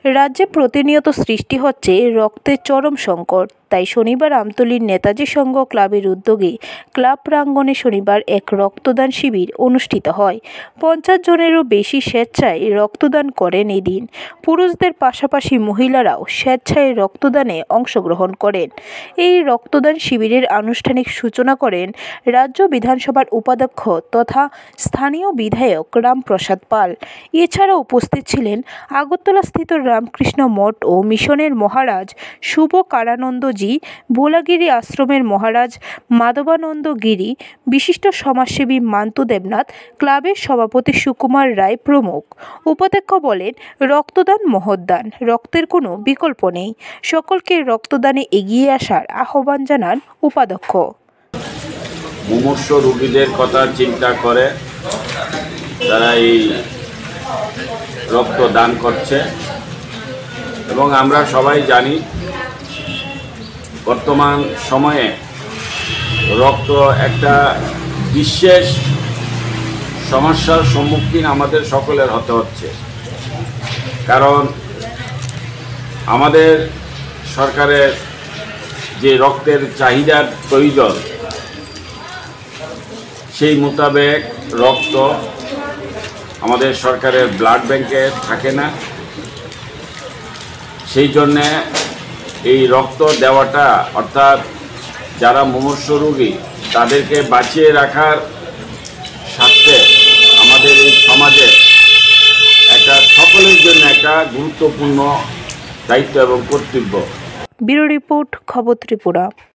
রাজ্যে প্রতিনিয়ত সৃষ্টি হচ্ছে রক্তের চরম সংকট। তাই শনিবার আমতলীর নেতাজি সংঘ ক্লাবের উদ্যোগে ক্লাব প্রাঙ্গণে শনিবার এক রক্তদান শিবির অনুষ্ঠিত হয়। 50 জনেরও বেশি স্বেচ্ছায় রক্তদান করেন এদিন। পুরুষদের পাশাপাশি মহিলারাও স্বেচ্ছায় রক্তদানে অংশগ্রহণ করেন। এই রক্তদান শিবিরের আনুষ্ঠানিক সূচনা করেন রাজ্য বিধানসভার উপাধ্যক্ষ তথা স্থানীয় বিধায়ক রামপ্রসাদ পাল। এছাড়া উপস্থিত ছিলেন আগরতলাস্থিত রামকৃষ্ণ মঠ ও মিশনের মহারাজ শুভ কারানন্দ জি, ভোলাগিরি আশ্রমের মহারাজ মাধবানন্দ গিরি, বিশিষ্ট সমাজসেবী মান্তু দেবনাথ, ক্লাবের সভাপতি সুকুমার রায় প্রমুখ। উপাধ্যক্ষ বলেন, রক্তদান মহৎদান, রক্তের কোনো বিকল্প নেই। সকলকে রক্তদানে এগিয়ে আসার আহ্বান জানান উপাধ্যক্ষ। মুমূর্ষু রোগীদের কথা চিন্তা করে তারা এই রক্ত দান করছে এবং আমরা সবাই জানি বর্তমান সময়ে রক্ত একটা বিশেষ সমস্যার সম্মুখীন আমাদের সকলের হতে হচ্ছে। কারণ আমাদের সরকারের যে রক্তের চাহিদার প্রয়োজন সেই মোতাবেক রক্ত আমাদের সরকারের ব্লাড ব্যাংকে থাকে না। সেই জন্যে এই রক্ত দেওয়াটা অর্থাৎ যারা মুমূর্ষু রোগী তাদেরকে বাঁচিয়ে রাখার স্বার্থে আমাদের এই সমাজে একটা সকলের জন্য একটা গুরুত্বপূর্ণ দায়িত্ব এবং কর্তব্য। ব্যুরো রিপোর্ট, খবর ত্রিপুরা।